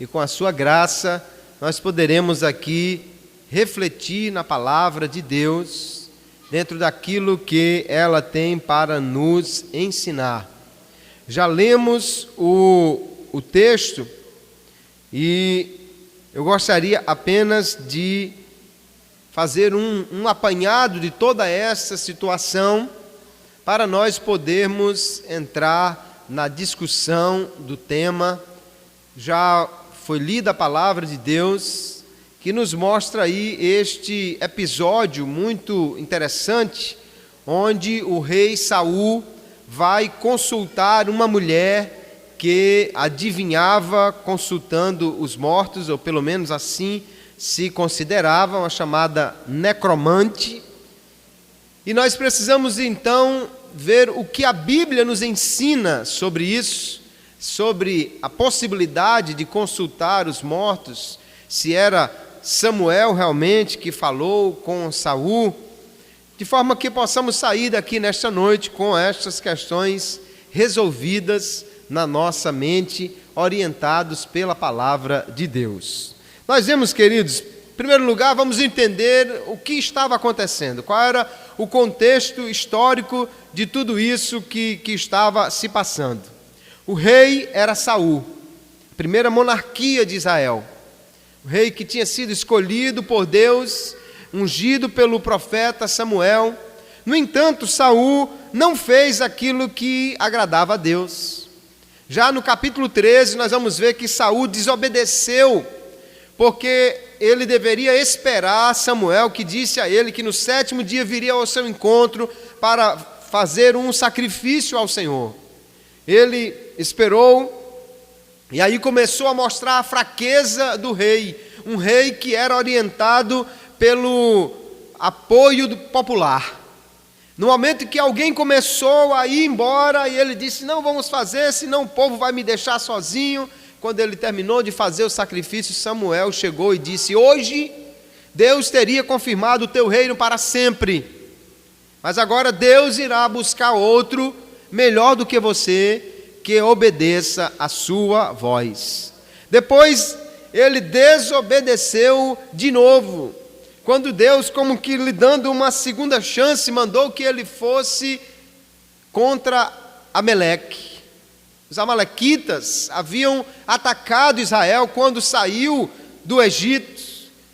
e com a sua graça nós poderemos aqui refletir na palavra de Deus dentro daquilo que ela tem para nos ensinar. Já lemos o texto e eu gostaria apenas de fazer um apanhado de toda essa situação para nós podermos entrar na discussão do tema. Já foi lida a palavra de Deus, que nos mostra aí este episódio muito interessante, onde o rei Saul vai consultar uma mulher que adivinhava consultando os mortos, ou pelo menos assim se considerava, uma chamada necromante. E nós precisamos então ver o que a Bíblia nos ensina sobre isso, sobre a possibilidade de consultar os mortos, se era Samuel realmente que falou com Saul, de forma que possamos sair daqui nesta noite com estas questões resolvidas na nossa mente, orientados pela palavra de Deus. Nós vemos, queridos, em primeiro lugar, vamos entender o que estava acontecendo, qual era o contexto histórico de tudo isso que estava se passando. O rei era Saul, a primeira monarquia de Israel, o rei que tinha sido escolhido por Deus, ungido pelo profeta Samuel. No entanto, Saul não fez aquilo que agradava a Deus. Já no capítulo 13, nós vamos ver que Saul desobedeceu, porque ele deveria esperar Samuel, que disse a ele que no 7º dia viria ao seu encontro para fazer um sacrifício ao Senhor. Ele esperou, e aí começou a mostrar a fraqueza do rei, um rei que era orientado pelo apoio popular. No momento que alguém começou a ir embora, e ele disse, não vamos fazer, senão o povo vai me deixar sozinho. Quando ele terminou de fazer o sacrifício, Samuel chegou e disse, hoje Deus teria confirmado o teu reino para sempre, mas agora Deus irá buscar outro melhor do que você, que obedeça a sua voz. Depois ele desobedeceu de novo, quando Deus, como que lhe dando uma segunda chance, mandou que ele fosse contra Amaleque. Os amalequitas haviam atacado Israel quando saiu do Egito,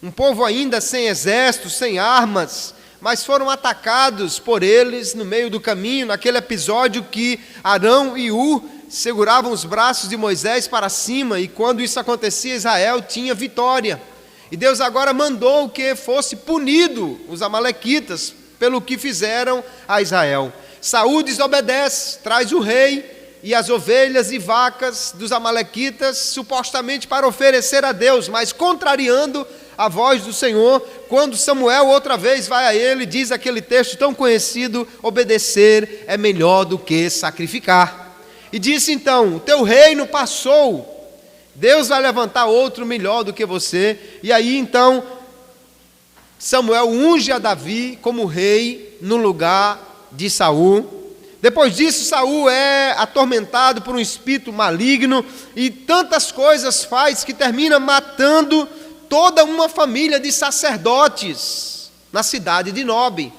um povo ainda sem exército, sem armas, mas foram atacados por eles no meio do caminho, naquele episódio que Arão e Ur seguravam os braços de Moisés para cima, e quando isso acontecia, Israel tinha vitória. E Deus agora mandou que fosse punido os amalequitas pelo que fizeram a Israel. Saul desobedece, traz o rei e as ovelhas e vacas dos amalequitas, supostamente para oferecer a Deus, mas contrariando a voz do Senhor. Quando Samuel outra vez vai a ele, diz aquele texto tão conhecido, obedecer é melhor do que sacrificar. E disse então, o teu reino passou, Deus vai levantar outro melhor do que você. E aí então, Samuel unge a Davi como rei no lugar de Saul. Depois disso, Saul é atormentado por um espírito maligno e tantas coisas faz que termina matando toda uma família de sacerdotes na cidade de Nob.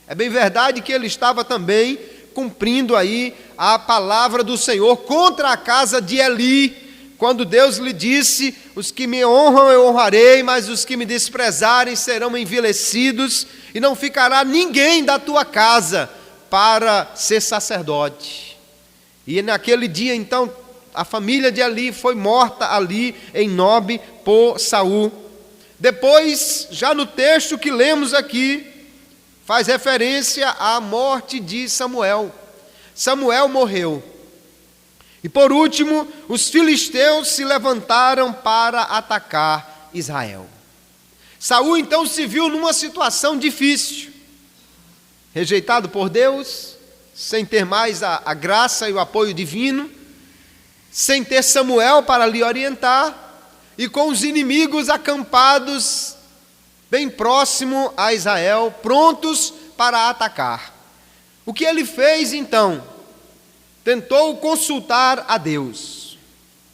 É bem verdade que ele estava também cumprindo aí a palavra do Senhor contra a casa de Eli, quando Deus lhe disse, os que me honram eu honrarei, mas os que me desprezarem serão envilecidos, e não ficará ninguém da tua casa para ser sacerdote. E naquele dia então a família de Eli foi morta ali em Nob por Saul. Depois, já no texto que lemos aqui, faz referência à morte de Samuel. Samuel morreu. E por último, os filisteus se levantaram para atacar Israel. Saul então se viu numa situação difícil, rejeitado por Deus, sem ter mais a graça e o apoio divino, sem ter Samuel para lhe orientar, e com os inimigos acampados bem próximo a Israel, prontos para atacar. O que ele fez então? Tentou consultar a Deus.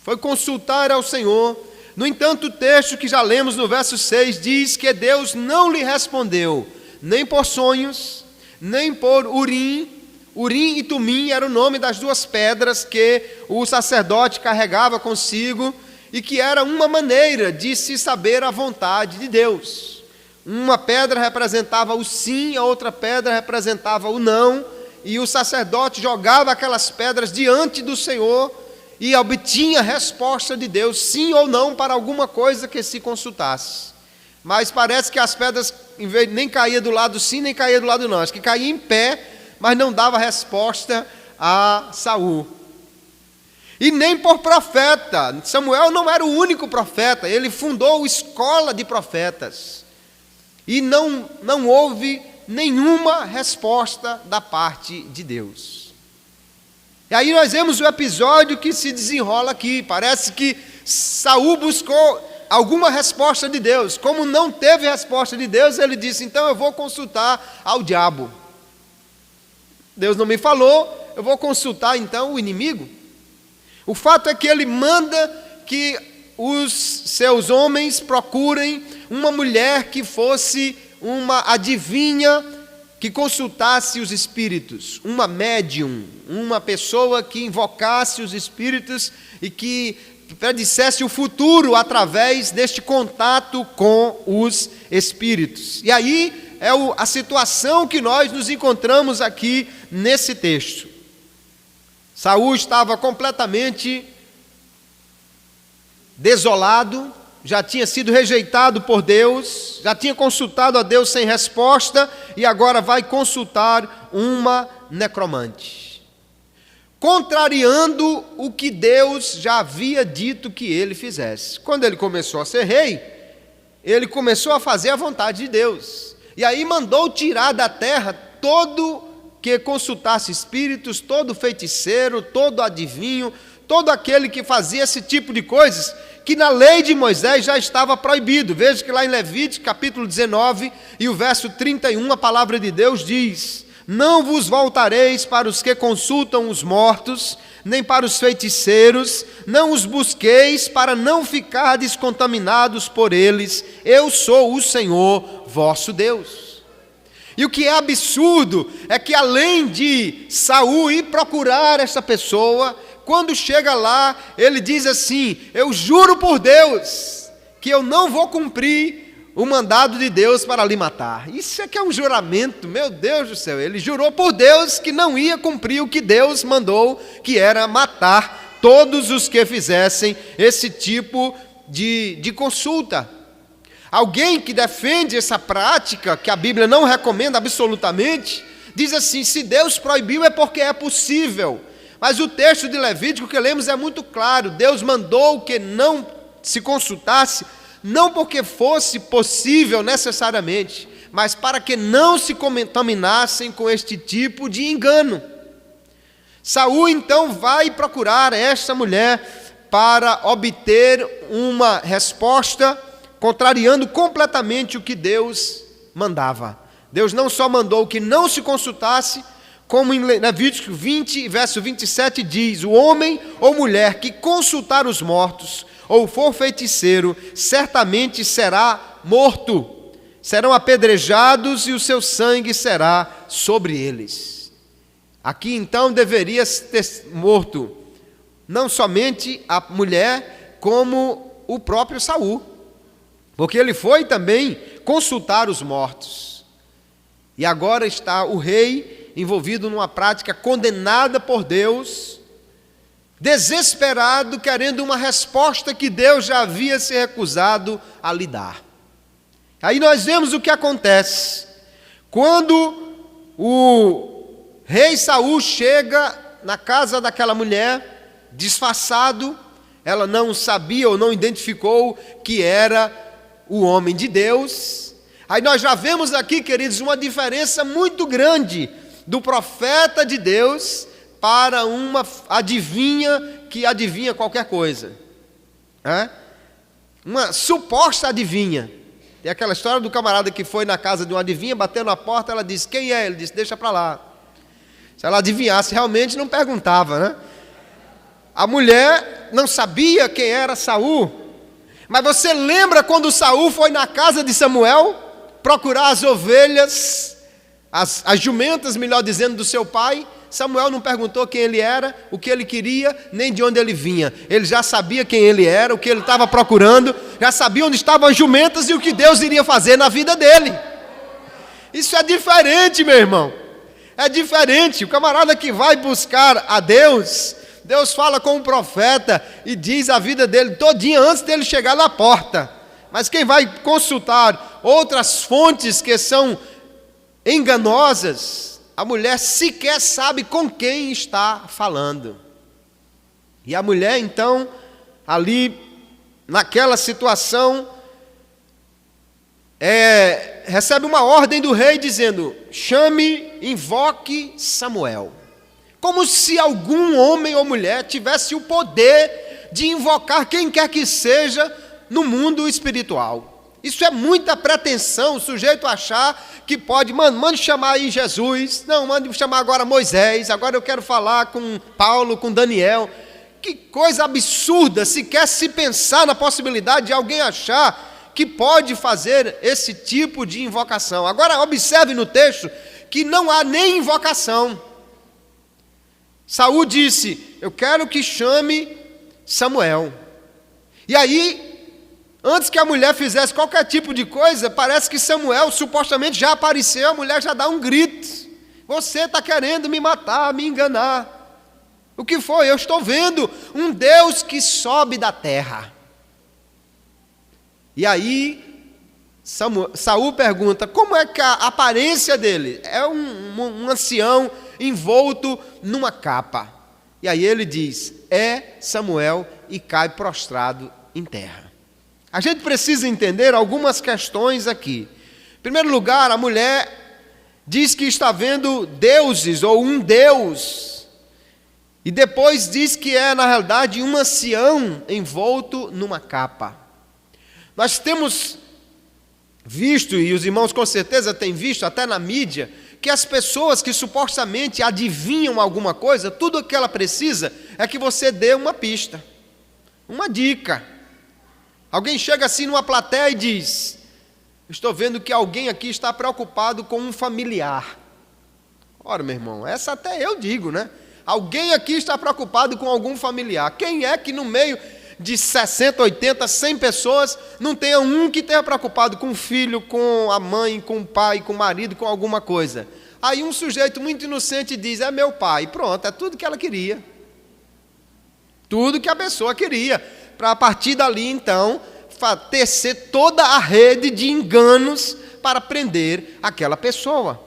foi consultar ao Senhor. No entanto, o texto que já lemos no verso 6 diz que Deus não lhe respondeu, nem por sonhos, nem por Urim. Urim e Tumim era o nome das duas pedras que o sacerdote carregava consigo e que era uma maneira de se saber a vontade de Deus. Uma pedra representava o sim, a outra pedra representava o não, e o sacerdote jogava aquelas pedras diante do Senhor e obtinha resposta de Deus, sim ou não, para alguma coisa que se consultasse. Mas parece que as pedras em vez, nem caía do lado sim, nem caía do lado não, acho que caía em pé, mas não dava resposta a Saul. E nem por profeta. Samuel não era o único profeta, ele fundou a escola de profetas. E não houve nenhuma resposta da parte de Deus. E aí nós vemos o episódio que se desenrola aqui. Parece que Saul buscou alguma resposta de Deus. Como não teve resposta de Deus, ele disse, então eu vou consultar ao diabo. Deus não me falou, eu vou consultar então o inimigo. O fato é que ele manda que os seus homens procurem uma mulher que fosse uma adivinha, que consultasse os espíritos, uma médium, uma pessoa que invocasse os espíritos e que predissesse o futuro através deste contato com os espíritos. E aí é a situação que nós nos encontramos aqui nesse texto. Saul estava completamente desolado, já tinha sido rejeitado por Deus, já tinha consultado a Deus sem resposta e agora vai consultar uma necromante, contrariando o que Deus já havia dito que ele fizesse. Quando ele começou a ser rei, ele começou a fazer a vontade de Deus, e aí mandou tirar da terra todo que consultasse espíritos, todo feiticeiro, todo adivinho, todo aquele que fazia esse tipo de coisas, que na lei de Moisés já estava proibido. Veja que lá em Levítico, capítulo 19, e o verso 31, a palavra de Deus diz: não vos voltareis para os que consultam os mortos, nem para os feiticeiros, não os busqueis para não ficardes contaminados por eles, eu sou o Senhor vosso Deus. E o que é absurdo é que além de Saul ir procurar essa pessoa, quando chega lá, ele diz assim: eu juro por Deus que eu não vou cumprir o mandado de Deus para lhe matar. Isso é que é um juramento, meu Deus do céu. Ele jurou por Deus que não ia cumprir o que Deus mandou, que era matar todos os que fizessem esse tipo de consulta. Alguém que defende essa prática, que a Bíblia não recomenda absolutamente, diz assim: se Deus proibiu é porque é possível. Mas o texto de Levítico que lemos é muito claro. Deus mandou que não se consultasse, não porque fosse possível necessariamente, mas para que não se contaminassem com este tipo de engano. Saul então vai procurar esta mulher para obter uma resposta, contrariando completamente o que Deus mandava. Deus não só mandou que não se consultasse, como em Levítico 20, verso 27 diz: o homem ou mulher que consultar os mortos, ou for feiticeiro, certamente será morto. Serão apedrejados e o seu sangue será sobre eles. Aqui então deveria ter morto não somente a mulher, como o próprio Saul, porque ele foi também consultar os mortos. E agora está o rei envolvido numa prática condenada por Deus, desesperado, querendo uma resposta que Deus já havia se recusado a lhe dar. Aí nós vemos o que acontece. Quando o rei Saul chega na casa daquela mulher, disfarçado, ela não sabia ou não identificou que era o homem de Deus. Aí nós já vemos aqui, queridos, uma diferença muito grande do profeta de Deus para uma adivinha que adivinha qualquer coisa. Uma suposta adivinha. Tem aquela história do camarada que foi na casa de uma adivinha, bateu na porta, ela disse: quem é? Ele disse: deixa para lá. Se ela adivinhasse realmente, não perguntava, né? A mulher não sabia quem era Saul, mas você lembra quando Saul foi na casa de Samuel procurar as ovelhas, as jumentas, melhor dizendo, do seu pai? Samuel não perguntou quem ele era, o que ele queria, nem de onde ele vinha. Ele já sabia quem ele era, o que ele estava procurando, já sabia onde estavam as jumentas e o que Deus iria fazer na vida dele. Isso é diferente, meu irmão. É diferente. O camarada que vai buscar a Deus, Deus fala com o profeta e diz a vida dele todinha antes dele chegar na porta. Mas quem vai consultar outras fontes que são enganosas, a mulher sequer sabe com quem está falando. E a mulher, então, ali, naquela situação, recebe uma ordem do rei dizendo: chame, invoque Samuel. Como se algum homem ou mulher tivesse o poder de invocar quem quer que seja no mundo espiritual. Isso é muita pretensão, o sujeito achar que pode, mande chamar aí Jesus, não, mande chamar agora Moisés, agora eu quero falar com Paulo, com Daniel. Que coisa absurda, sequer se pensar na possibilidade de alguém achar que pode fazer esse tipo de invocação. Agora observe no texto que não há nem invocação. Saul disse: eu quero que chame Samuel. E aí, antes que a mulher fizesse qualquer tipo de coisa, parece que Samuel supostamente já apareceu, a mulher já dá um grito: você está querendo me matar, me enganar. O que foi? Eu estou vendo um Deus que sobe da terra. E aí, Saul pergunta: como é que a aparência dele? É um ancião envolto numa capa. E aí ele diz: é Samuel, e cai prostrado em terra. A gente precisa entender algumas questões aqui. Em primeiro lugar, a mulher diz que está vendo deuses ou um deus. E depois diz que é, na realidade, um ancião envolto numa capa. Nós temos visto, e os irmãos com certeza têm visto até na mídia, que as pessoas que supostamente adivinham alguma coisa, tudo o que ela precisa é que você dê uma pista, uma dica. Alguém chega assim numa plateia e diz: estou vendo que alguém aqui está preocupado com um familiar. Ora, meu irmão, essa até eu digo, né? Alguém aqui está preocupado com algum familiar. Quem é que no meio de 60, 80, 100 pessoas não tenha um que esteja preocupado com o filho, com a mãe, com o pai, com o marido, com alguma coisa? Aí um sujeito muito inocente diz: é meu pai. Pronto, é tudo que ela queria. Tudo que a pessoa queria. Para a partir dali, então, tecer toda a rede de enganos para prender aquela pessoa.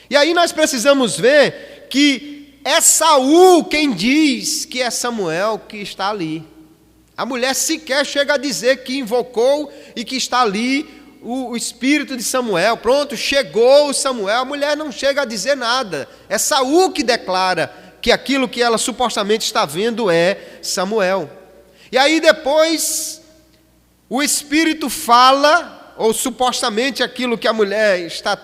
E aí nós precisamos ver que é Saul quem diz que é Samuel que está ali. A mulher sequer chega a dizer que invocou e que está ali o espírito de Samuel. Pronto, chegou Samuel. A mulher não chega a dizer nada. É Saul que declara que aquilo que ela supostamente está vendo é Samuel. E aí depois o espírito fala, ou supostamente aquilo que a mulher está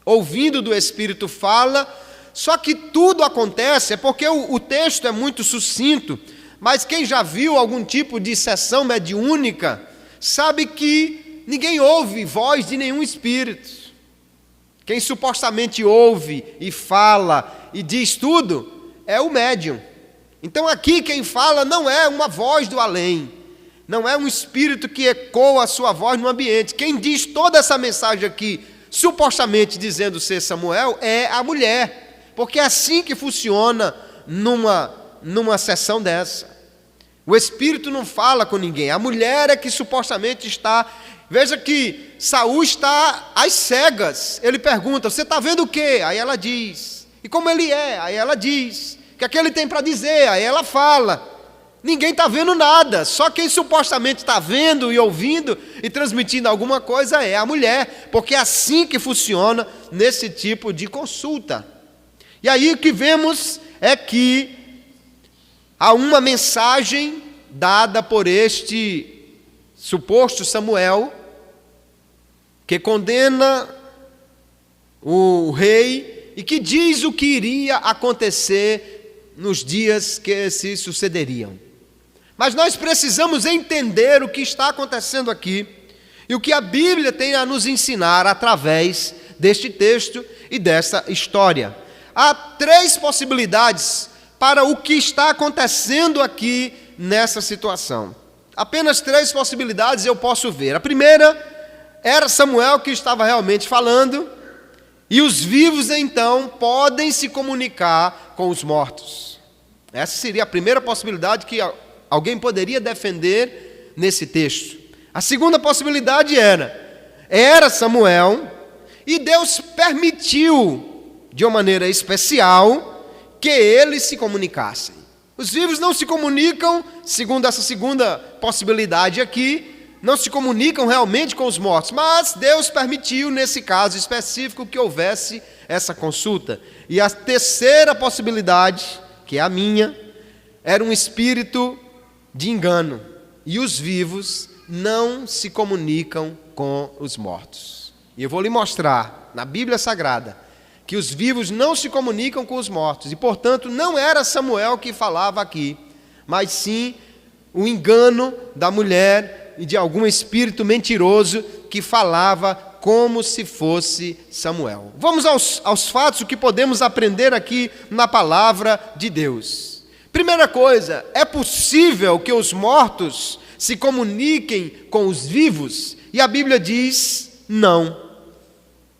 ouvindo do espírito fala. Só que tudo acontece, é porque o texto é muito sucinto, mas quem já viu algum tipo de sessão mediúnica sabe que ninguém ouve voz de nenhum espírito. Quem supostamente ouve e fala e diz tudo é o médium. Então aqui quem fala não é uma voz do além, não é um espírito que ecoa a sua voz no ambiente. Quem diz toda essa mensagem aqui, supostamente dizendo ser Samuel, é a mulher, porque é assim que funciona numa sessão dessa. O espírito não fala com ninguém, a mulher é que supostamente está. Veja que Saul está às cegas. Ele pergunta: você está vendo o quê? Aí ela diz. E como ele é? Aí ela diz. O que é que ele tem para dizer? Aí ela fala. Ninguém está vendo nada, só quem supostamente está vendo e ouvindo e transmitindo alguma coisa é a mulher, porque é assim que funciona nesse tipo de consulta. E aí o que vemos é que há uma mensagem dada por este suposto Samuel, que condena o rei e que diz o que iria acontecer nos dias que se sucederiam. Mas nós precisamos entender o que está acontecendo aqui e o que a Bíblia tem a nos ensinar através deste texto e dessa história. Há 3 possibilidades para o que está acontecendo aqui nessa situação. Apenas 3 possibilidades eu posso ver. A primeira era Samuel que estava realmente falando, e os vivos então podem se comunicar com os mortos. Essa seria a primeira possibilidade que alguém poderia defender nesse texto. A segunda possibilidade era Samuel, e Deus permitiu, de uma maneira especial, que eles se comunicassem. Os vivos não se comunicam, segundo essa segunda possibilidade aqui, não se comunicam realmente com os mortos, mas Deus permitiu, nesse caso específico, que houvesse essa consulta. E a terceira possibilidade, que é a minha, era um espírito de engano, e os vivos não se comunicam com os mortos. E eu vou lhe mostrar, na Bíblia Sagrada, que os vivos não se comunicam com os mortos, e portanto não era Samuel que falava aqui, mas sim o engano da mulher e de algum espírito mentiroso que falava como se fosse Samuel. Vamos aos fatos, o que podemos aprender aqui na palavra de Deus. Primeira coisa, é possível que os mortos se comuniquem com os vivos? E a Bíblia diz não.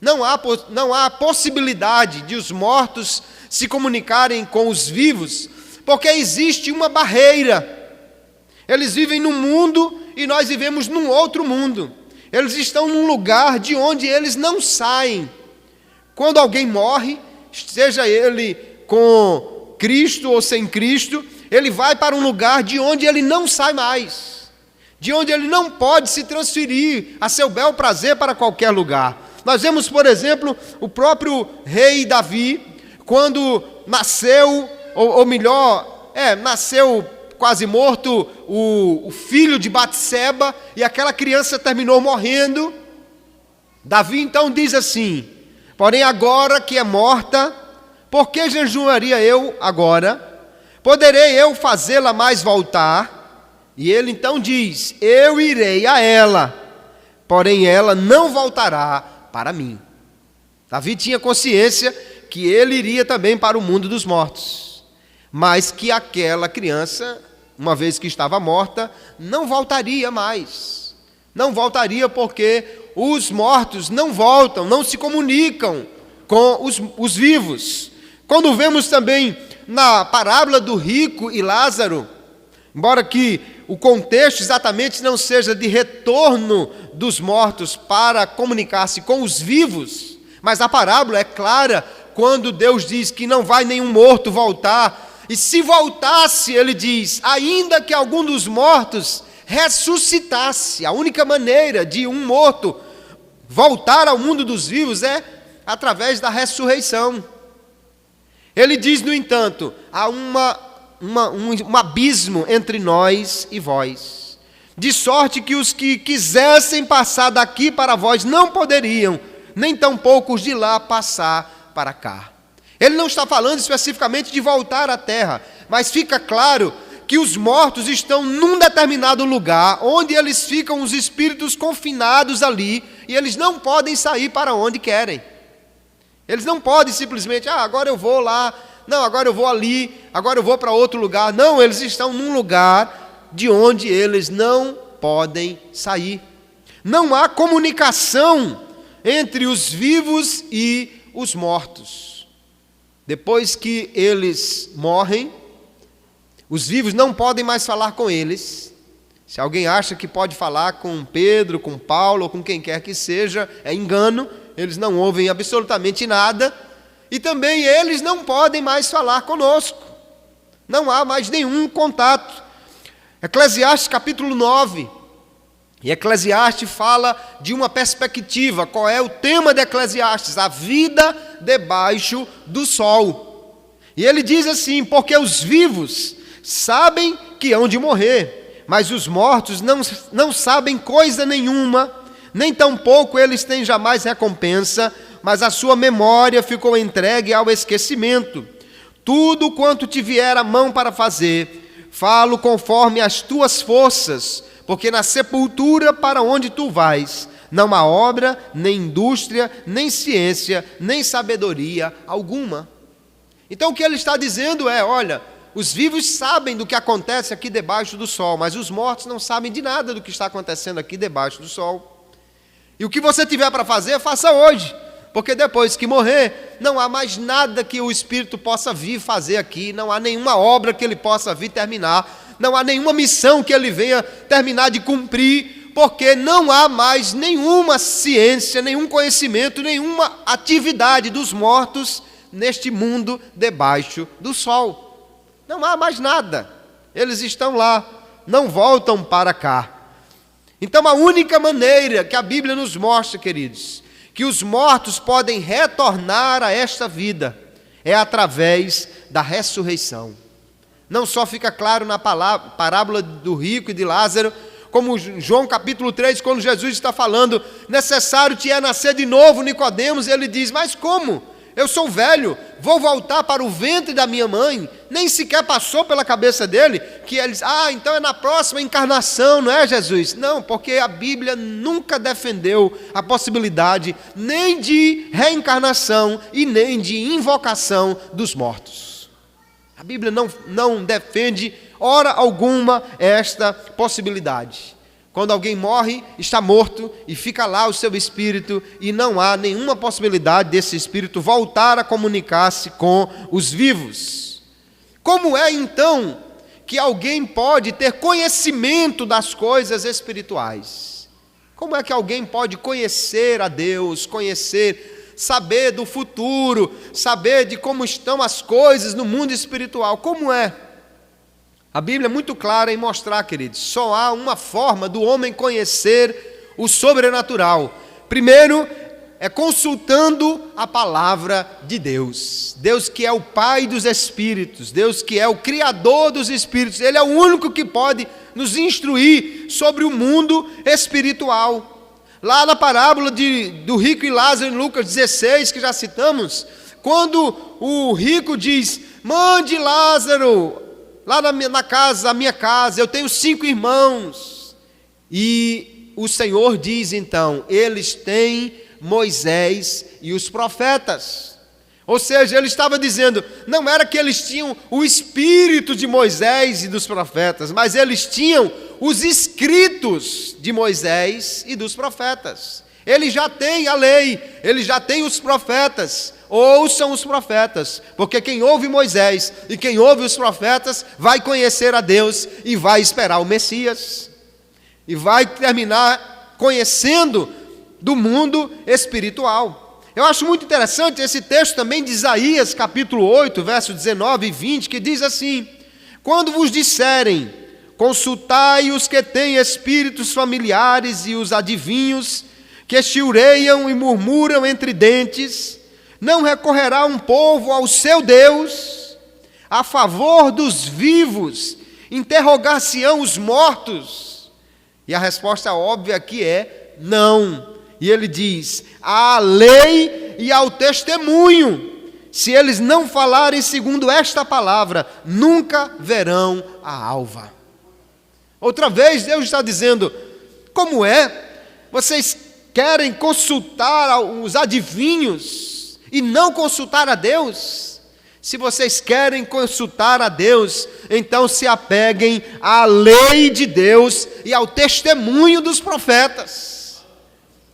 Não há possibilidade de os mortos se comunicarem com os vivos, porque existe uma barreira. Eles vivem num mundo e nós vivemos num outro mundo. Eles estão num lugar de onde eles não saem. Quando alguém morre, seja ele com Cristo ou sem Cristo, ele vai para um lugar de onde ele não sai mais, de onde ele não pode se transferir a seu bel prazer para qualquer lugar. Nós vemos, por exemplo, o próprio rei Davi, quando nasceu, nasceu quase morto o filho de Batseba, e aquela criança terminou morrendo. Davi então diz assim: porém agora que é morta, por que jejuaria eu agora? Poderei eu fazê-la mais voltar? E ele então diz: eu irei a ela, porém ela não voltará para mim. Davi tinha consciência que ele iria também para o mundo dos mortos, mas que aquela criança, uma vez que estava morta, não voltaria mais. Não voltaria porque os mortos não voltam, não se comunicam com os vivos. Quando vemos também na parábola do rico e Lázaro, embora que o contexto exatamente não seja de retorno dos mortos para comunicar-se com os vivos, mas a parábola é clara quando Deus diz que não vai nenhum morto voltar, e se voltasse, ele diz, ainda que algum dos mortos ressuscitasse. A única maneira de um morto voltar ao mundo dos vivos é através da ressurreição. Ele diz, no entanto, há um abismo entre nós e vós, de sorte que os que quisessem passar daqui para vós não poderiam, nem tampouco os de lá passar para cá. Ele não está falando especificamente de voltar à terra, mas fica claro que os mortos estão num determinado lugar, onde eles ficam, os espíritos confinados ali, e eles não podem sair para onde querem. Eles não podem simplesmente, agora eu vou lá, não, agora eu vou ali, agora eu vou para outro lugar. Não, eles estão num lugar de onde eles não podem sair. Não há comunicação entre os vivos e os mortos. Depois que eles morrem, os vivos não podem mais falar com eles. Se alguém acha que pode falar com Pedro, com Paulo ou com quem quer que seja, é engano. Eles não ouvem absolutamente nada, e também eles não podem mais falar conosco. Não há mais nenhum contato. Eclesiastes capítulo 9, e Eclesiastes fala de uma perspectiva. Qual é o tema de Eclesiastes? A vida debaixo do sol. E ele diz assim: porque os vivos sabem que hão de morrer, mas os mortos não sabem coisa nenhuma, nem tampouco eles têm jamais recompensa, mas a sua memória ficou entregue ao esquecimento. Tudo quanto te vier a mão para fazer, falo conforme as tuas forças, porque na sepultura para onde tu vais, não há obra, nem indústria, nem ciência, nem sabedoria alguma. Então o que ele está dizendo é, olha, os vivos sabem do que acontece aqui debaixo do sol, mas os mortos não sabem de nada do que está acontecendo aqui debaixo do sol. E o que você tiver para fazer, faça hoje, porque depois que morrer, não há mais nada que o Espírito possa vir fazer aqui, não há nenhuma obra que ele possa vir terminar, não há nenhuma missão que ele venha terminar de cumprir, porque não há mais nenhuma ciência, nenhum conhecimento, nenhuma atividade dos mortos neste mundo debaixo do sol. Não há mais nada. Eles estão lá, não voltam para cá. Então a única maneira que a Bíblia nos mostra, queridos, que os mortos podem retornar a esta vida é através da ressurreição. Não só fica claro na parábola do rico e de Lázaro, como João capítulo 3, quando Jesus está falando, necessário te é nascer de novo, Nicodemos, ele diz, mas como? Eu sou velho, vou voltar para o ventre da minha mãe. Nem sequer passou pela cabeça dele que eles, então é na próxima encarnação, não é, Jesus? Não, porque a Bíblia nunca defendeu a possibilidade nem de reencarnação e nem de invocação dos mortos. A Bíblia não defende, hora alguma, esta possibilidade. Quando alguém morre, está morto e fica lá o seu espírito e não há nenhuma possibilidade desse espírito voltar a comunicar-se com os vivos. Como é então que alguém pode ter conhecimento das coisas espirituais? Como é que alguém pode conhecer a Deus, saber do futuro, saber de como estão as coisas no mundo espiritual? Como é? A Bíblia é muito clara em mostrar, queridos, só há uma forma do homem conhecer o sobrenatural. Primeiro, é consultando a palavra de Deus. Deus que é o Pai dos Espíritos, Deus que é o Criador dos Espíritos, Ele é o único que pode nos instruir sobre o mundo espiritual. Lá na parábola do rico e Lázaro, em Lucas 16, que já citamos, quando o rico diz, mande Lázaro lá na minha casa, eu tenho 5 irmãos. E o Senhor diz então, eles têm Moisés e os profetas. Ou seja, ele estava dizendo, não era que eles tinham o espírito de Moisés e dos profetas, mas eles tinham os escritos de Moisés e dos profetas. Ele já tem a lei, ele já tem os profetas. Ouçam os profetas, porque quem ouve Moisés e quem ouve os profetas vai conhecer a Deus e vai esperar o Messias. E vai terminar conhecendo do mundo espiritual. Eu acho muito interessante esse texto também de Isaías, capítulo 8, verso 19 e 20, que diz assim, quando vos disserem, consultai os que têm espíritos familiares e os adivinhos, que chilreiam e murmuram entre dentes, não recorrerá um povo ao seu Deus, a favor dos vivos, interrogar-se-ão os mortos? E a resposta óbvia aqui é não. E ele diz, à lei e ao testemunho, se eles não falarem segundo esta palavra, nunca verão a alva. Outra vez Deus está dizendo, como é? Vocês querem consultar os adivinhos e não consultar a Deus? Se vocês querem consultar a Deus, então se apeguem à lei de Deus e ao testemunho dos profetas.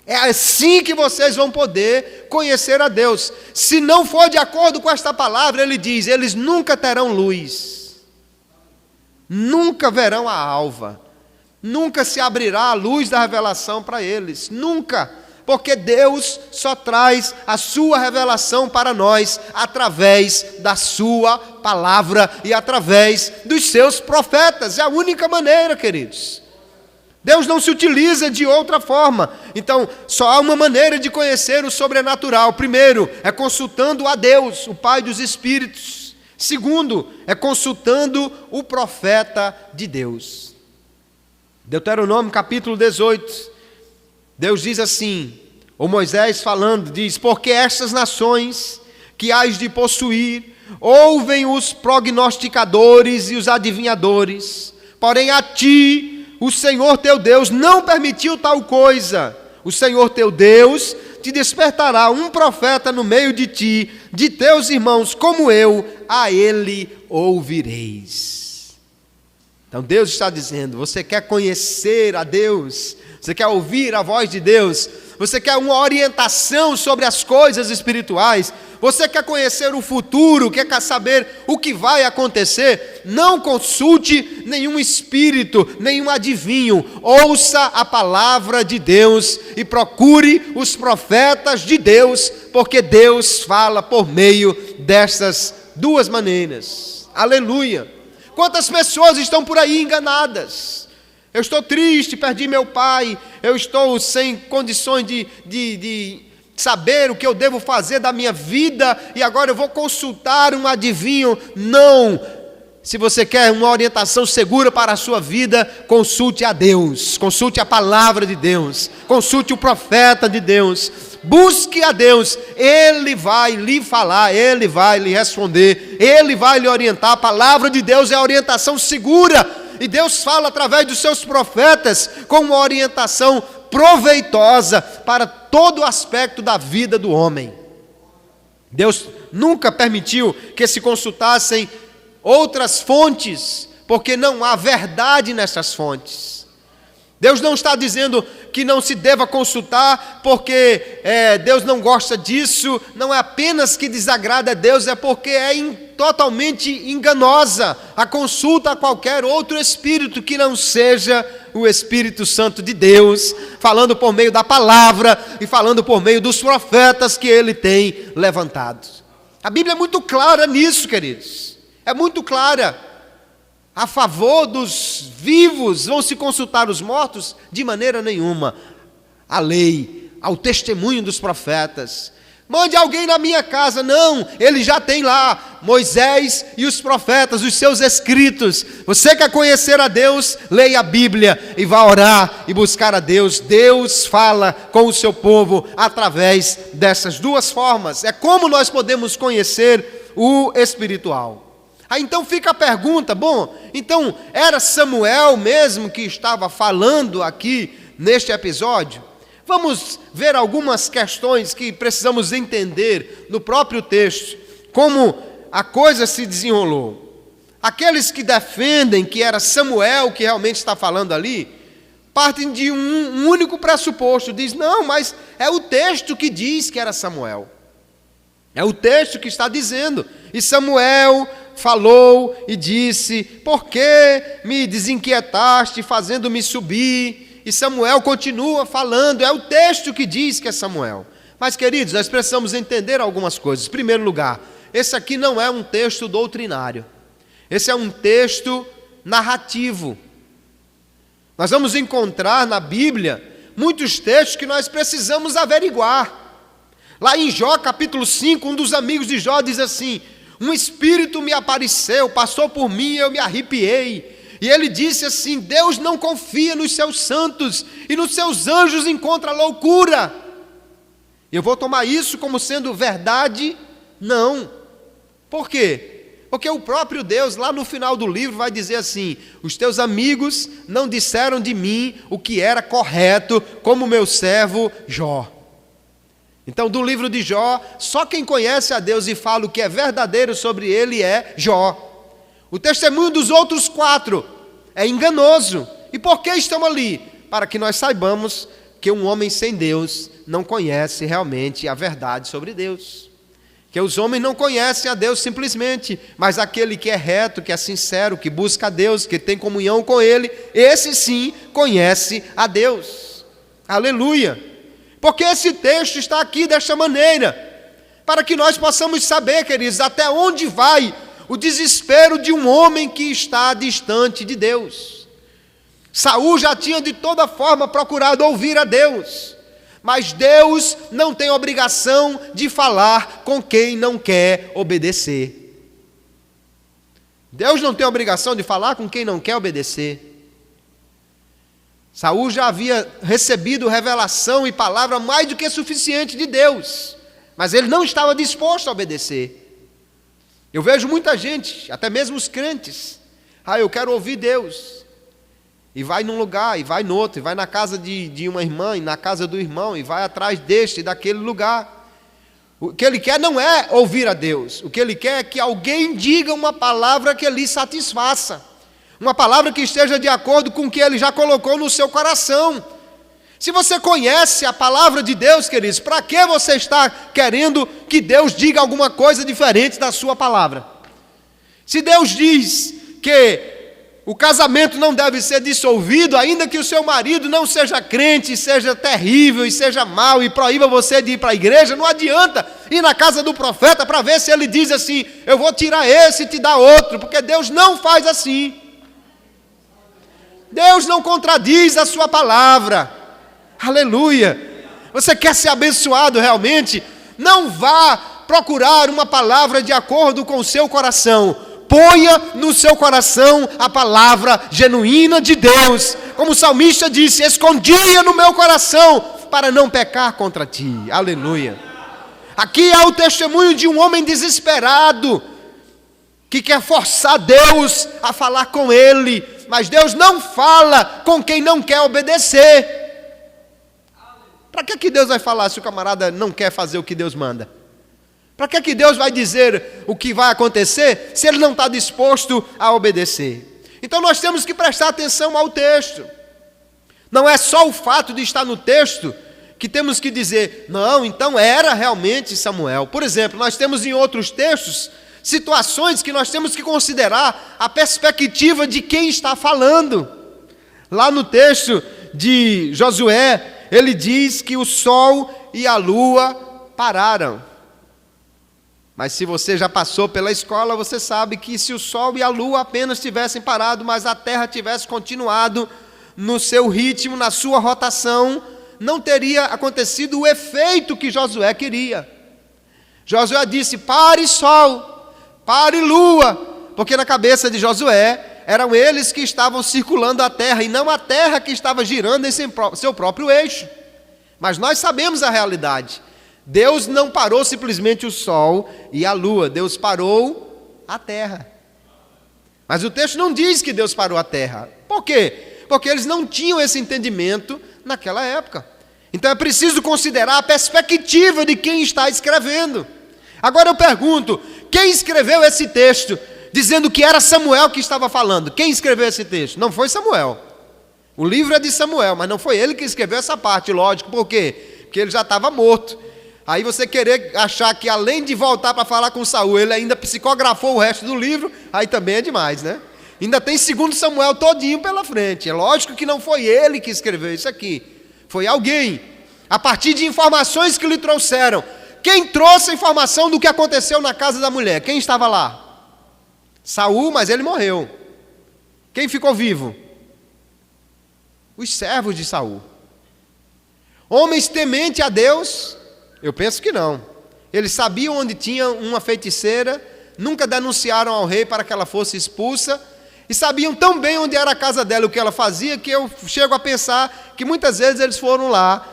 É assim que vocês vão poder conhecer a Deus. Se não for de acordo com esta palavra, ele diz, eles nunca terão luz, nunca verão a alva, nunca se abrirá a luz da revelação para eles, nunca. Porque Deus só traz a sua revelação para nós através da sua palavra e através dos seus profetas. É a única maneira, queridos. Deus não se utiliza de outra forma. Então, só há uma maneira de conhecer o sobrenatural. Primeiro, é consultando a Deus, o Pai dos Espíritos. Segundo, é consultando o profeta de Deus. Deuteronômio capítulo 18. Deus diz assim, ou Moisés falando, diz, porque estas nações que hás de possuir, ouvem os prognosticadores e os adivinhadores, porém a ti, o Senhor teu Deus, não permitiu tal coisa. O Senhor teu Deus te despertará um profeta no meio de ti, de teus irmãos como eu, a ele ouvireis. Então Deus está dizendo, você quer conhecer a Deus? Você quer ouvir a voz de Deus? Você quer uma orientação sobre as coisas espirituais? Você quer conhecer o futuro? Quer saber o que vai acontecer? Não consulte nenhum espírito, nenhum adivinho. Ouça a palavra de Deus e procure os profetas de Deus, porque Deus fala por meio dessas duas maneiras. Aleluia! Quantas pessoas estão por aí enganadas? Eu estou triste, perdi meu pai, eu estou sem condições de saber o que eu devo fazer da minha vida, e agora eu vou consultar um adivinho. Não! Se você quer uma orientação segura para a sua vida, consulte a Deus, consulte a palavra de Deus, consulte o profeta de Deus, busque a Deus, Ele vai lhe falar, Ele vai lhe responder, Ele vai lhe orientar. A palavra de Deus é a orientação segura, e Deus fala através dos seus profetas com uma orientação proveitosa para todo aspecto da vida do homem. Deus nunca permitiu que se consultassem outras fontes, porque não há verdade nessas fontes. Deus não está dizendo que não se deva consultar, porque Deus não gosta disso. Não é apenas que desagrada a Deus, é porque é totalmente enganosa a consulta a qualquer outro espírito que não seja o Espírito Santo de Deus, falando por meio da palavra e falando por meio dos profetas que Ele tem levantado. A Bíblia é muito clara nisso, queridos. É muito clara. A favor dos vivos vão se consultar os mortos? De maneira nenhuma. A lei, ao testemunho dos profetas. Mande alguém na minha casa. Não, ele já tem lá Moisés e os profetas, os seus escritos. Você quer conhecer a Deus? Leia a Bíblia e vá orar e buscar a Deus. Deus fala com o seu povo através dessas duas formas. É como nós podemos conhecer o espiritual. Aí então fica a pergunta, bom, então era Samuel mesmo que estava falando aqui neste episódio? Vamos ver algumas questões que precisamos entender no próprio texto, como a coisa se desenrolou. Aqueles que defendem que era Samuel que realmente está falando ali, partem de um único pressuposto, diz, não, mas é o texto que diz que era Samuel. É o texto que está dizendo, e Samuel falou e disse, por que me desinquietaste, fazendo-me subir? E Samuel continua falando, é o texto que diz que é Samuel. Mas, queridos, nós precisamos entender algumas coisas. Em primeiro lugar, esse aqui não é um texto doutrinário. Esse é um texto narrativo. Nós vamos encontrar na Bíblia muitos textos que nós precisamos averiguar. Lá em Jó, capítulo 5, um dos amigos de Jó diz assim, um espírito me apareceu, passou por mim e eu me arrepiei. E ele disse assim, Deus não confia nos seus santos e nos seus anjos encontra loucura. Eu vou tomar isso como sendo verdade? Não. Por quê? Porque o próprio Deus, lá no final do livro, vai dizer assim, os teus amigos não disseram de mim o que era correto, como meu servo Jó. Então, do livro de Jó, só quem conhece a Deus e fala o que é verdadeiro sobre ele é Jó. O testemunho dos outros 4 é enganoso. E por que estão ali? Para que nós saibamos que um homem sem Deus não conhece realmente a verdade sobre Deus. Que os homens não conhecem a Deus simplesmente, mas aquele que é reto, que é sincero, que busca a Deus, que tem comunhão com Ele, esse sim conhece a Deus. Aleluia! Porque esse texto está aqui desta maneira, para que nós possamos saber, queridos, até onde vai o desespero de um homem que está distante de Deus. Saul já tinha de toda forma procurado ouvir a Deus, mas Deus não tem obrigação de falar com quem não quer obedecer. Deus não tem obrigação de falar com quem não quer obedecer. Saul já havia recebido revelação e palavra mais do que suficiente de Deus, mas ele não estava disposto a obedecer. Eu vejo muita gente, até mesmo os crentes, eu quero ouvir Deus, e vai num lugar, e vai no outro, e vai na casa de uma irmã, e na casa do irmão, e vai atrás deste e daquele lugar. O que ele quer não é ouvir a Deus, o que ele quer é que alguém diga uma palavra que lhe satisfaça, uma palavra que esteja de acordo com o que ele já colocou no seu coração. Se você conhece a palavra de Deus, queridos, para que você está querendo que Deus diga alguma coisa diferente da sua palavra? Se Deus diz que o casamento não deve ser dissolvido, ainda que o seu marido não seja crente, seja terrível e seja mau e proíba você de ir para a igreja, não adianta ir na casa do profeta para ver se ele diz assim: eu vou tirar esse e te dar outro, porque Deus não faz assim. Deus não contradiz a sua palavra. Aleluia! Você quer ser abençoado realmente? Não vá procurar uma palavra de acordo com o seu coração. Ponha no seu coração a palavra genuína de Deus. Como o salmista disse: escondia no meu coração para não pecar contra ti. Aleluia! Aqui há o testemunho de um homem desesperado que quer forçar Deus a falar com ele, mas Deus não fala com quem não quer obedecer. Para que Deus vai falar se o camarada não quer fazer o que Deus manda? Para que Deus vai dizer o que vai acontecer se ele não está disposto a obedecer? Então nós temos que prestar atenção ao texto. Não é só o fato de estar no texto que temos que dizer, não, então era realmente Samuel. Por exemplo, nós temos em outros textos situações que nós temos que considerar a perspectiva de quem está falando. Lá no texto de Josué, ele diz que o sol e a lua pararam. Mas se você já passou pela escola, você sabe que se o sol e a lua apenas tivessem parado, mas a terra tivesse continuado no seu ritmo, na sua rotação, não teria acontecido o efeito que Josué queria. Josué disse: pare sol, pare lua, porque na cabeça de Josué eram eles que estavam circulando a terra, e não a terra que estava girando em seu próprio eixo. Mas nós sabemos a realidade. Deus não parou simplesmente o sol e a lua, Deus parou a terra. Mas o texto não diz que Deus parou a terra. Por quê? Porque eles não tinham esse entendimento naquela época. Então é preciso considerar a perspectiva de quem está escrevendo. Agora eu pergunto, quem escreveu esse texto dizendo que era Samuel que estava falando? Quem escreveu esse texto? Não foi Samuel. O livro é de Samuel, mas não foi ele que escreveu essa parte, lógico. Por quê? Porque ele já estava morto. Aí você querer achar que além de voltar para falar com Saul, ele ainda psicografou o resto do livro, aí também é demais, né? Ainda tem 2 Samuel todinho pela frente. É lógico que não foi ele que escreveu isso aqui. Foi alguém, a partir de informações que lhe trouxeram. Quem trouxe a informação do que aconteceu na casa da mulher? Quem estava lá? Saul, mas ele morreu. Quem ficou vivo? Os servos de Saul. Homens tementes a Deus? Eu penso que não. Eles sabiam onde tinha uma feiticeira, nunca denunciaram ao rei para que ela fosse expulsa, e sabiam tão bem onde era a casa dela e o que ela fazia, que eu chego a pensar que muitas vezes eles foram lá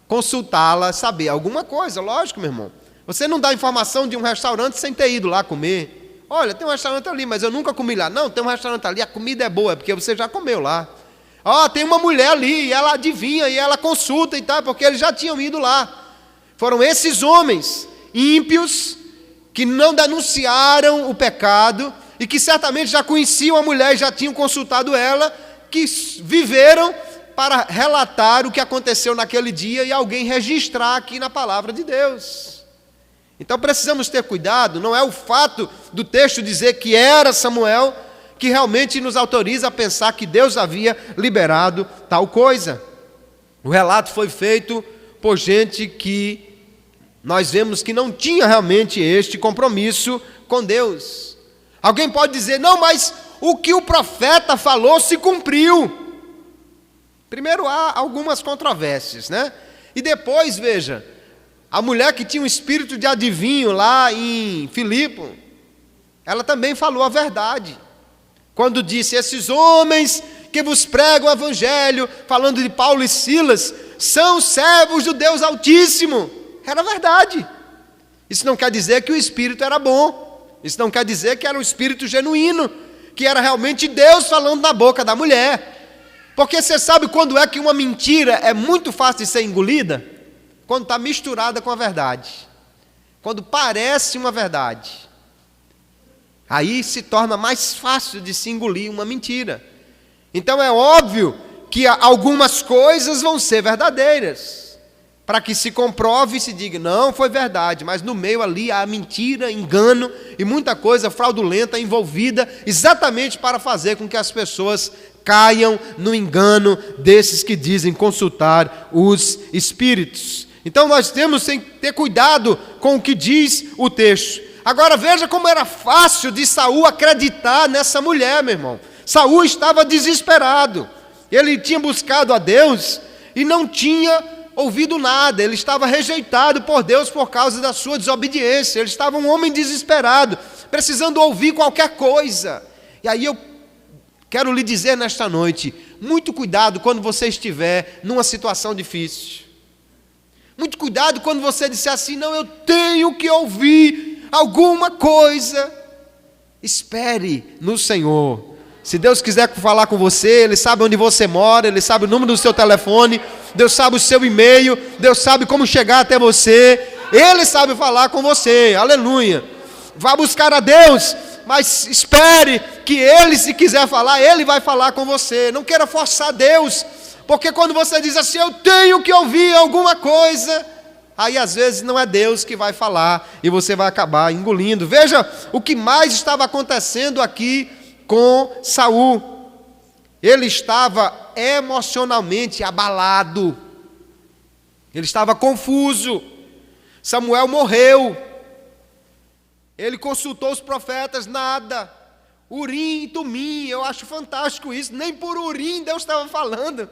consultá-la, saber alguma coisa. Lógico, meu irmão. Você não dá informação de um restaurante sem ter ido lá comer. Olha, tem um restaurante ali, mas eu nunca comi lá. Não, tem um restaurante ali, a comida é boa, é porque você já comeu lá. Tem uma mulher ali, e ela adivinha, e ela consulta e tal, porque eles já tinham ido lá. Foram esses homens ímpios que não denunciaram o pecado e que certamente já conheciam a mulher e já tinham consultado ela, que viveram para relatar o que aconteceu naquele dia e alguém registrar aqui na palavra de Deus. Então precisamos ter cuidado, não é o fato do texto dizer que era Samuel que realmente nos autoriza a pensar que Deus havia liberado tal coisa. O relato foi feito por gente que nós vemos que não tinha realmente este compromisso com Deus. Alguém pode dizer, não, mas o que o profeta falou se cumpriu. Primeiro há algumas controvérsias, né? E depois, veja, a mulher que tinha um espírito de adivinho lá em Filipe, ela também falou a verdade. Quando disse, esses homens que vos pregam o evangelho, falando de Paulo e Silas, são servos do Deus Altíssimo. Era verdade. Isso não quer dizer que o espírito era bom. Isso não quer dizer que era um espírito genuíno, que era realmente Deus falando na boca da mulher. Porque você sabe quando é que uma mentira é muito fácil de ser engolida? Quando está misturada com a verdade. Quando parece uma verdade. Aí se torna mais fácil de se engolir uma mentira. Então é óbvio que algumas coisas vão ser verdadeiras, para que se comprove e se diga, não, foi verdade, mas no meio ali há mentira, engano e muita coisa fraudulenta envolvida, exatamente para fazer com que as pessoas caiam no engano desses que dizem consultar os espíritos. Então nós temos que ter cuidado com o que diz o texto. Agora veja como era fácil de Saul acreditar nessa mulher, meu irmão. Saul estava desesperado, ele tinha buscado a Deus e não tinha ouvido nada, ele estava rejeitado por Deus por causa da sua desobediência, ele estava um homem desesperado, precisando ouvir qualquer coisa. E aí eu quero lhe dizer nesta noite, muito cuidado quando você estiver numa situação difícil. Muito cuidado quando você disser assim, não, eu tenho que ouvir alguma coisa. Espere no Senhor. Se Deus quiser falar com você, Ele sabe onde você mora, Ele sabe o número do seu telefone, Deus sabe o seu e-mail, Deus sabe como chegar até você, Ele sabe falar com você, aleluia. Vá buscar a Deus, mas espere que Ele, se quiser falar, Ele vai falar com você. Não queira forçar Deus, porque quando você diz assim, eu tenho que ouvir alguma coisa, aí às vezes não é Deus que vai falar e você vai acabar engolindo. Veja o que mais estava acontecendo aqui com Saul. Ele estava emocionalmente abalado, ele estava confuso. Samuel morreu, ele consultou os profetas, nada. Urim e Tumim, eu acho fantástico isso, nem por Urim Deus estava falando.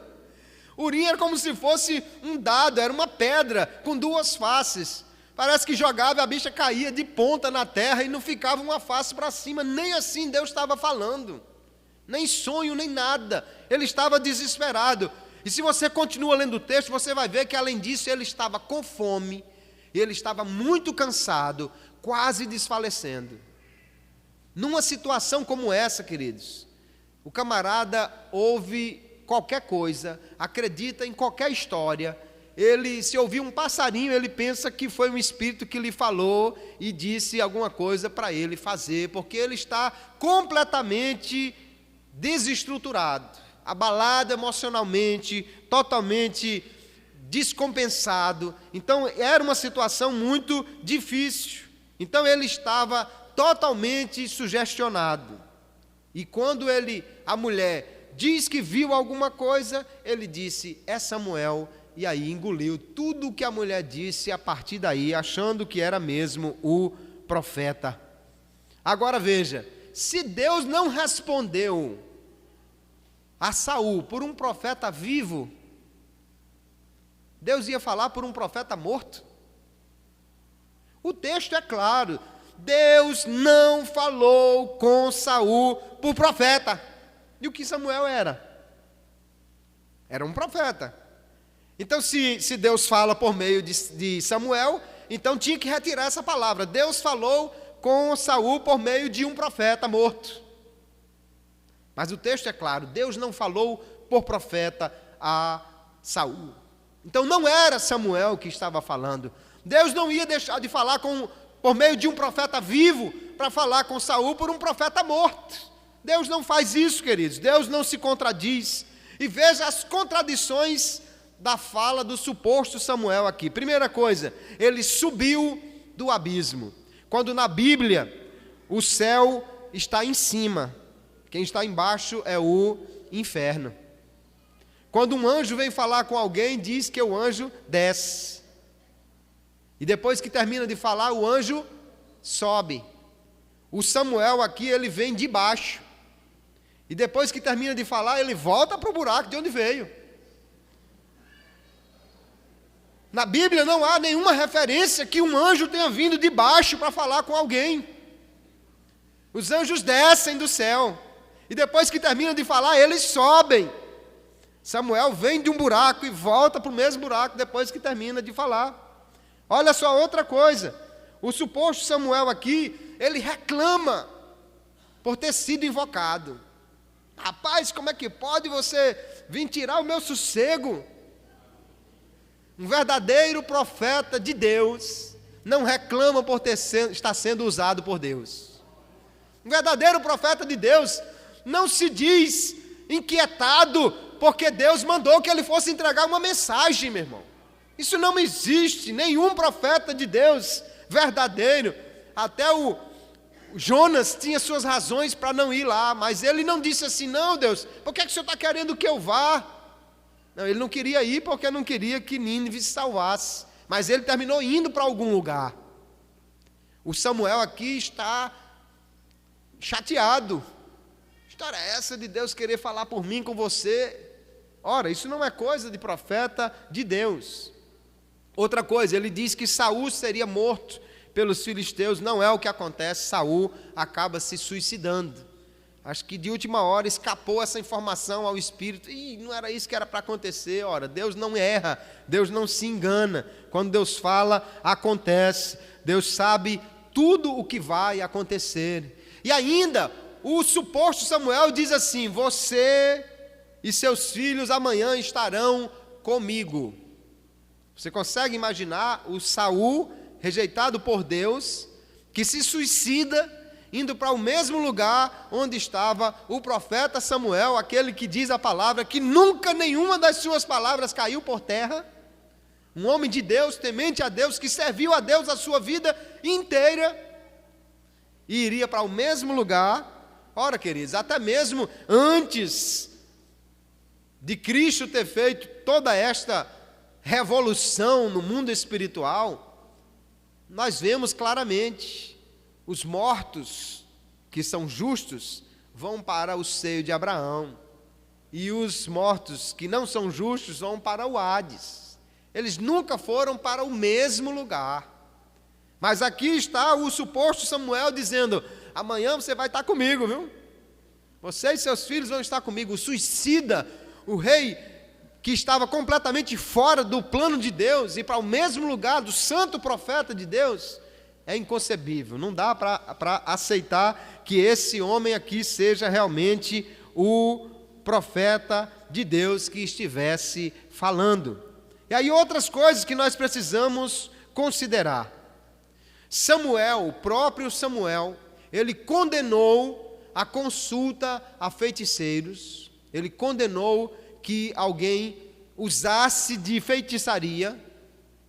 Urim era como se fosse um dado, era uma pedra com duas faces. Parece que jogava e a bicha caía de ponta na terra e não ficava uma face para cima. Nem assim Deus estava falando. Nem sonho, nem nada. Ele estava desesperado. E se você continua lendo o texto, você vai ver que além disso ele estava com fome. E ele estava muito cansado, quase desfalecendo. Numa situação como essa, queridos, o camarada ouve qualquer coisa, acredita em qualquer história. Ele, se ouvir um passarinho, ele pensa que foi um espírito que lhe falou e disse alguma coisa para ele fazer, porque ele está completamente desestruturado, abalado emocionalmente, totalmente descompensado. Então era uma situação muito difícil. Então ele estava totalmente sugestionado. E quando a mulher diz que viu alguma coisa, ele disse, é Samuel. E aí engoliu tudo o que a mulher disse a partir daí, achando que era mesmo o profeta. Agora veja, se Deus não respondeu a Saul por um profeta vivo, Deus ia falar por um profeta morto? O texto é claro, Deus não falou com Saul por profeta. E o que Samuel era? Era um profeta. Então, se Deus fala por meio de Samuel, então tinha que retirar essa palavra. Deus falou com Saul por meio de um profeta morto. Mas o texto é claro, Deus não falou por profeta a Saul. Então não era Samuel que estava falando. Deus não ia deixar de falar por meio de um profeta vivo para falar com Saul por um profeta morto. Deus não faz isso, queridos. Deus não se contradiz. E veja as contradições da fala do suposto Samuel aqui. Primeira coisa, ele subiu do abismo. Quando na Bíblia o céu está em cima, quem está embaixo é o inferno. Quando um anjo vem falar com alguém, diz que o anjo desce. E depois que termina de falar, o anjo sobe. O Samuel aqui, ele vem de baixo. E depois que termina de falar, ele volta para o buraco de onde veio. Na Bíblia não há nenhuma referência que um anjo tenha vindo de baixo para falar com alguém. Os anjos descem do céu. E depois que terminam de falar, eles sobem. Samuel vem de um buraco e volta para o mesmo buraco depois que termina de falar. Olha só outra coisa. O suposto Samuel aqui, ele reclama por ter sido invocado. Rapaz, como é que pode você vir tirar o meu sossego? Um verdadeiro profeta de Deus não reclama por estar sendo usado por Deus. Um verdadeiro profeta de Deus não se diz inquietado porque Deus mandou que ele fosse entregar uma mensagem, meu irmão. Isso não existe. Nenhum profeta de Deus verdadeiro, até o Jonas tinha suas razões para não ir lá, mas ele não disse assim: não, Deus, por que o Senhor está querendo que eu vá? Não, ele não queria ir porque não queria que Nínive se salvasse, mas ele terminou indo para algum lugar. O Samuel aqui está chateado. Que história é essa de Deus querer falar por mim com você? Ora, isso não é coisa de profeta de Deus. Outra coisa, ele diz que Saul seria morto pelos filisteus. Não é o que acontece. Saul acaba se suicidando. Acho que de última hora escapou essa informação ao espírito. E não era isso que era para acontecer. Ora, Deus não erra, Deus não se engana. Quando Deus fala, acontece. Deus sabe tudo o que vai acontecer. E ainda, o suposto Samuel diz assim: você e seus filhos amanhã estarão comigo. Você consegue imaginar o Saul, rejeitado por Deus, que se suicida, indo para o mesmo lugar onde estava o profeta Samuel, aquele que diz a palavra, que nunca nenhuma das suas palavras caiu por terra, um homem de Deus, temente a Deus, que serviu a Deus a sua vida inteira, e iria para o mesmo lugar. Ora, queridos, até mesmo antes de Cristo ter feito toda esta revolução no mundo espiritual, nós vemos claramente: os mortos que são justos vão para o seio de Abraão, e os mortos que não são justos vão para o Hades. Eles nunca foram para o mesmo lugar. Mas aqui está o suposto Samuel dizendo: amanhã você vai estar comigo, viu? Você e seus filhos vão estar comigo. O suicida, o rei que estava completamente fora do plano de Deus, e para o mesmo lugar do santo profeta de Deus, é inconcebível. Não dá para aceitar que esse homem aqui seja realmente o profeta de Deus que estivesse falando. E aí outras coisas que nós precisamos considerar. Samuel, o próprio Samuel, ele condenou a consulta a feiticeiros, ele condenou que alguém usasse de feitiçaria.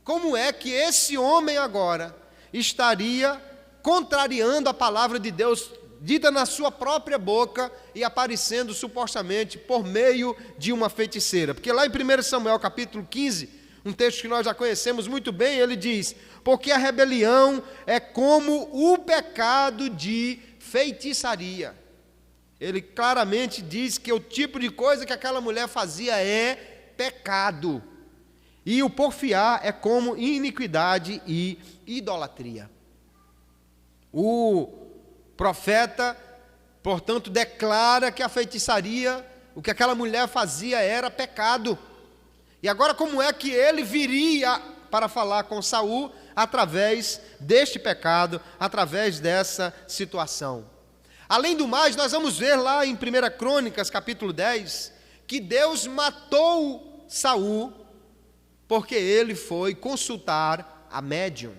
Como é que esse homem agora estaria contrariando a palavra de Deus dita na sua própria boca e aparecendo supostamente por meio de uma feiticeira? Porque lá em 1 Samuel capítulo 15, um texto que nós já conhecemos muito bem, ele diz: porque a rebelião é como o pecado de feitiçaria. Ele claramente diz que o tipo de coisa que aquela mulher fazia é pecado. E o porfiar é como iniquidade e idolatria. O profeta, portanto, declara que a feitiçaria, o que aquela mulher fazia era pecado. E agora, como é que ele viria para falar com Saul através deste pecado, através dessa situação? Além do mais, nós vamos ver lá em 1 Crônicas, capítulo 10, que Deus matou Saul porque ele foi consultar a médium.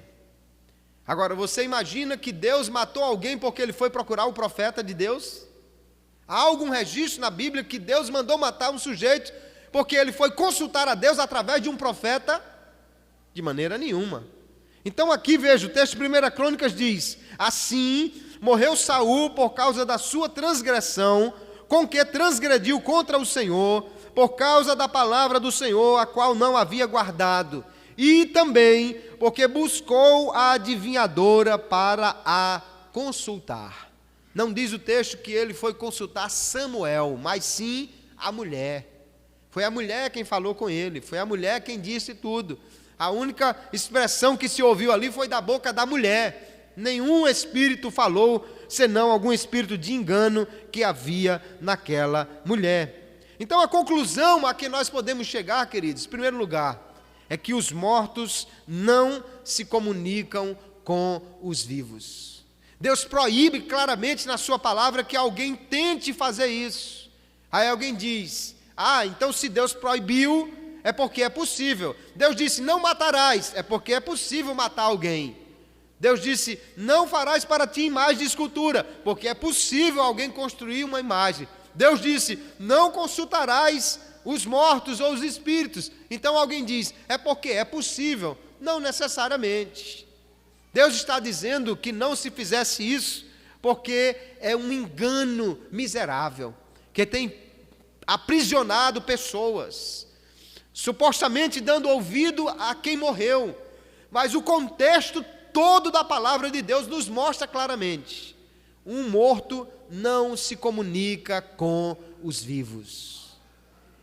Agora, você imagina que Deus matou alguém porque ele foi procurar o profeta de Deus? Há algum registro na Bíblia que Deus mandou matar um sujeito porque ele foi consultar a Deus através de um profeta? De maneira nenhuma. Então aqui veja, o texto de 1 Crônicas diz: assim morreu Saul por causa da sua transgressão, com que transgrediu contra o Senhor, por causa da palavra do Senhor, a qual não havia guardado, e também porque buscou a adivinhadora para a consultar. Não diz o texto que ele foi consultar Samuel, mas sim a mulher. Foi a mulher quem falou com ele, foi a mulher quem disse tudo. A única expressão que se ouviu ali foi da boca da mulher. Nenhum espírito falou, senão algum espírito de engano que havia naquela mulher. Então a conclusão a que nós podemos chegar, queridos, em primeiro lugar, é que os mortos não se comunicam com os vivos. Deus proíbe claramente na sua palavra que alguém tente fazer isso. Aí alguém diz, então se Deus proibiu, é porque é possível. Deus disse, não matarás, é porque é possível matar alguém. Deus disse, não farás para ti imagem de escultura, porque é possível alguém construir uma imagem. Deus disse, não consultarás os mortos ou os espíritos. Então alguém diz, é porque é possível. Não necessariamente. Deus está dizendo que não se fizesse isso, porque é um engano miserável, que tem aprisionado pessoas, supostamente dando ouvido a quem morreu. Mas o contexto todo da palavra de Deus nos mostra claramente: um morto não se comunica com os vivos.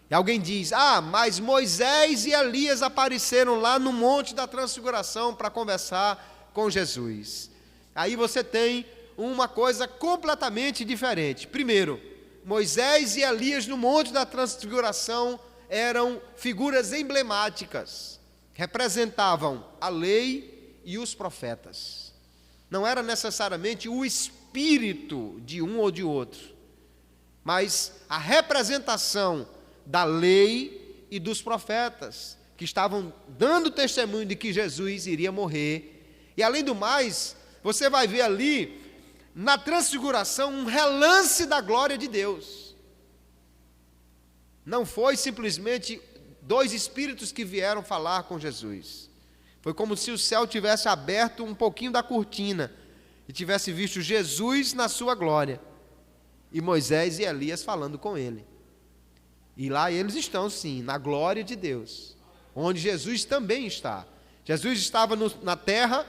E alguém diz, mas Moisés e Elias apareceram lá no Monte da Transfiguração para conversar com Jesus. Aí você tem uma coisa completamente diferente. Primeiro, Moisés e Elias no Monte da Transfiguração eram figuras emblemáticas, representavam a lei e os profetas. Não era necessariamente o espírito de um ou de outro, mas a representação da lei e dos profetas, que estavam dando testemunho de que Jesus iria morrer. E além do mais, você vai ver ali, na transfiguração, um relance da glória de Deus. Não foi simplesmente dois espíritos que vieram falar com Jesus. Foi como se o céu tivesse aberto um pouquinho da cortina e tivesse visto Jesus na sua glória e Moisés e Elias falando com ele. E lá eles estão, sim, na glória de Deus, onde Jesus também está. Jesus estava na terra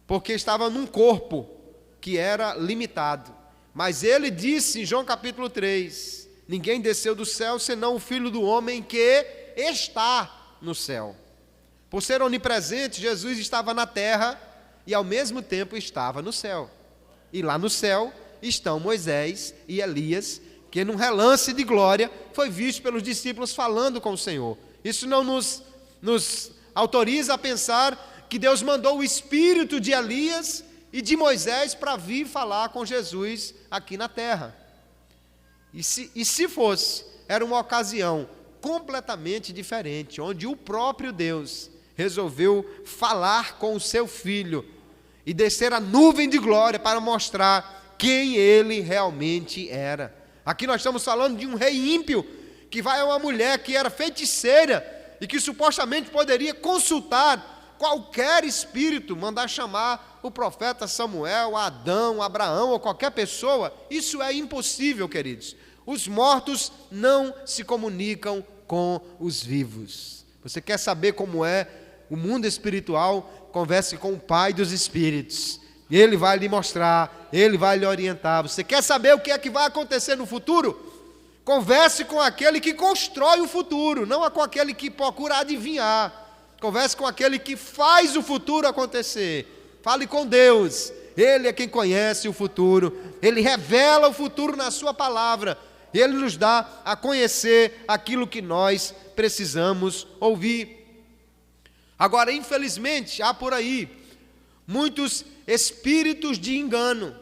porque estava num corpo que era limitado. Mas ele disse em João capítulo 3, ninguém desceu do céu senão o Filho do Homem que está no céu. Por ser onipresente, Jesus estava na terra e ao mesmo tempo estava no céu. E lá no céu estão Moisés e Elias, que num relance de glória foi visto pelos discípulos falando com o Senhor. Isso não nos autoriza a pensar que Deus mandou o espírito de Elias e de Moisés para vir falar com Jesus aqui na terra. E se fosse, era uma ocasião completamente diferente, onde o próprio Deus resolveu falar com o seu Filho e descer a nuvem de glória para mostrar quem ele realmente era. Aqui nós estamos falando de um rei ímpio que vai a uma mulher que era feiticeira e que supostamente poderia consultar qualquer espírito, mandar chamar o profeta Samuel, Adão, Abraão ou qualquer pessoa. Isso é impossível, queridos. Os mortos não se comunicam com os vivos. Você quer saber como é o mundo espiritual? Converse com o Pai dos Espíritos. Ele vai lhe mostrar, ele vai lhe orientar. Você quer saber o que é que vai acontecer no futuro? Converse com aquele que constrói o futuro, não com aquele que procura adivinhar. Converse com aquele que faz o futuro acontecer. Fale com Deus, Ele é quem conhece o futuro. Ele revela o futuro na sua palavra. Ele nos dá a conhecer aquilo que nós precisamos ouvir. Agora, infelizmente, há por aí muitos espíritos de engano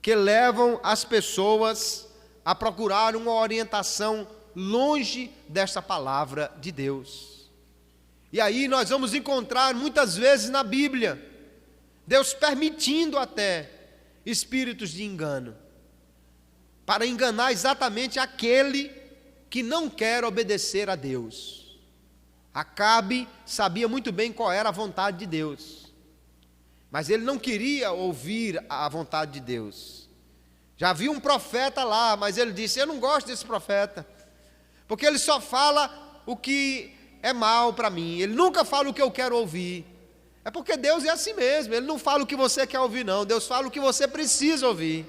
que levam as pessoas a procurar uma orientação longe desta palavra de Deus. E aí nós vamos encontrar muitas vezes na Bíblia Deus permitindo até espíritos de engano, para enganar exatamente aquele que não quer obedecer a Deus. Acabe sabia muito bem qual era a vontade de Deus, mas ele não queria ouvir a vontade de Deus. Já havia um profeta lá, mas ele disse, eu não gosto desse profeta, porque ele só fala o que é mal para mim, ele nunca fala o que eu quero ouvir. É porque Deus é assim mesmo, Ele não fala o que você quer ouvir não, Deus fala o que você precisa ouvir.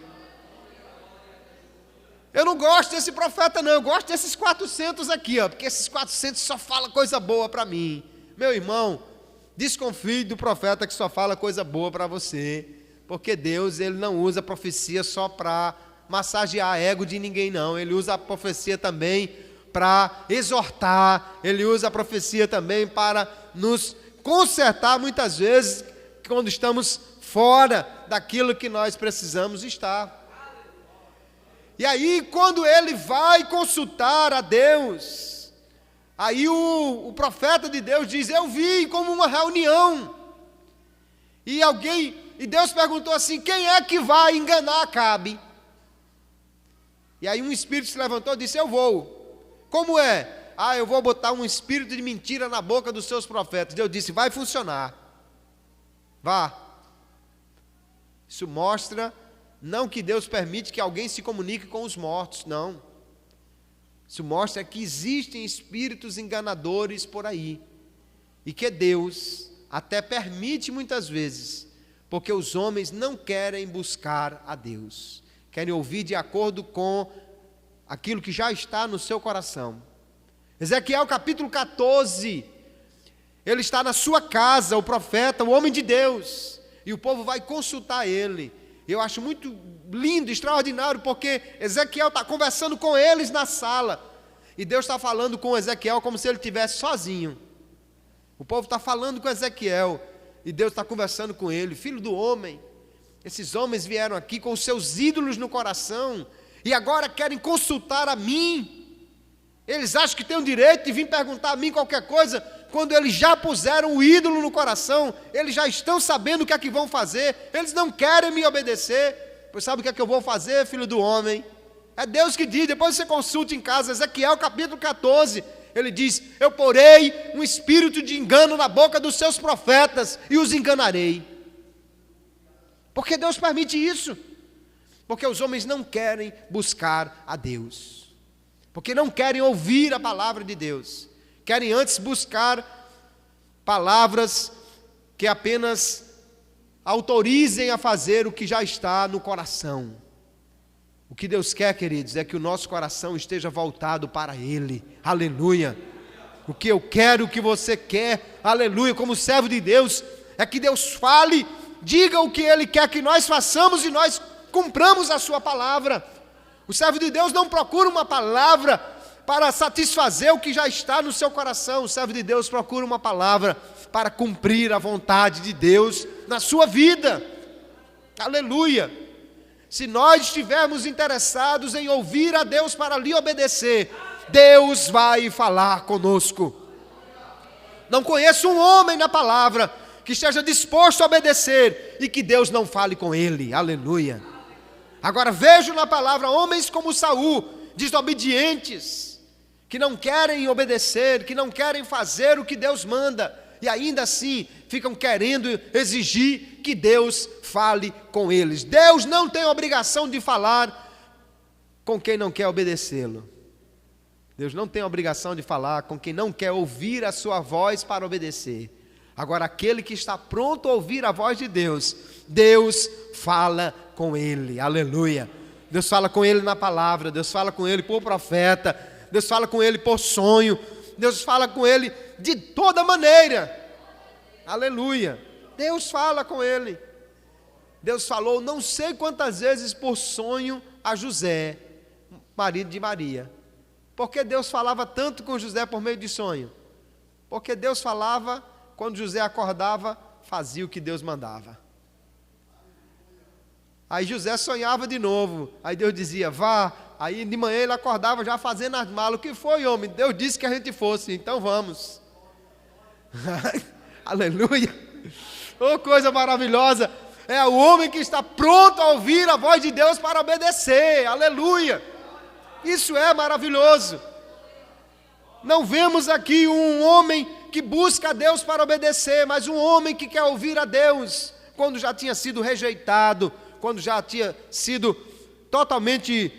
Eu não gosto desse profeta não, eu gosto desses 400 aqui, porque esses 400 só falam coisa boa para mim. Meu irmão, desconfie do profeta que só fala coisa boa para você, porque Deus ele não usa a profecia só para massagear ego de ninguém não, Ele usa a profecia também para exortar, Ele usa a profecia também para nos consertar muitas vezes quando estamos fora daquilo que nós precisamos estar. E aí, quando ele vai consultar a Deus, aí o profeta de Deus diz: eu vi como uma reunião. E Deus perguntou assim: quem é que vai enganar Acabe? E aí um espírito se levantou e disse: eu vou. Como é? Eu vou botar um espírito de mentira na boca dos seus profetas. Deus disse: vai funcionar. Vá. Isso mostra, não que Deus permite que alguém se comunique com os mortos, não. Isso mostra que existem espíritos enganadores por aí. E que Deus até permite muitas vezes, porque os homens não querem buscar a Deus. Querem ouvir de acordo com aquilo que já está no seu coração. Ezequiel capítulo 14, ele está na sua casa, o profeta, o homem de Deus, e o povo vai consultar ele. Eu acho muito lindo, extraordinário, porque Ezequiel está conversando com eles na sala, e Deus está falando com Ezequiel como se ele estivesse sozinho. O povo está falando com Ezequiel, e Deus está conversando com ele: filho do homem, esses homens vieram aqui com os seus ídolos no coração, e agora querem consultar a mim. Eles acham que têm o direito de vir perguntar a mim qualquer coisa, quando eles já puseram o ídolo no coração, eles já estão sabendo o que é que vão fazer, eles não querem me obedecer. Pois sabe o que é que eu vou fazer, filho do homem? É Deus que diz, depois você consulta em casa, Ezequiel capítulo 14, ele diz: eu porei um espírito de engano na boca dos seus profetas, e os enganarei. Porque Deus permite isso? Porque os homens não querem buscar a Deus, porque não querem ouvir a palavra de Deus, querem antes buscar palavras que apenas autorizem a fazer o que já está no coração. O que Deus quer, queridos, é que o nosso coração esteja voltado para Ele. Aleluia. O que eu quero, o que você quer, aleluia, como servo de Deus, é que Deus fale, diga o que Ele quer que nós façamos e nós cumpramos a sua palavra. O servo de Deus não procura uma palavra para satisfazer o que já está no seu coração. O servo de Deus procura uma palavra para cumprir a vontade de Deus na sua vida. Aleluia. Se nós estivermos interessados em ouvir a Deus para lhe obedecer, Deus vai falar conosco. Não conheço um homem na palavra que esteja disposto a obedecer e que Deus não fale com ele. Aleluia. Agora vejo na palavra homens como Saul, desobedientes, que não querem obedecer, que não querem fazer o que Deus manda, e ainda assim ficam querendo exigir que Deus fale com eles. Deus não tem obrigação de falar com quem não quer obedecê-lo. Deus não tem obrigação de falar com quem não quer ouvir a sua voz para obedecer. Agora, aquele que está pronto a ouvir a voz de Deus, Deus fala com ele. Aleluia. Deus fala com ele na palavra, Deus fala com ele por profeta, Deus fala com ele por sonho, Deus fala com ele de toda maneira. Aleluia. Deus fala com ele. Deus falou não sei quantas vezes por sonho a José, marido de Maria. Por que Deus falava tanto com José por meio de sonho? Porque Deus falava, quando José acordava, fazia o que Deus mandava. Aí José sonhava de novo, aí Deus dizia, vá. Aí de manhã ele acordava já fazendo as malas. O que foi, homem? Deus disse que a gente fosse, então vamos. Aleluia. Oh, coisa maravilhosa. É o homem que está pronto a ouvir a voz de Deus para obedecer. Aleluia. Isso é maravilhoso. Não vemos aqui um homem que busca a Deus para obedecer, mas um homem que quer ouvir a Deus quando já tinha sido rejeitado, quando já tinha sido totalmente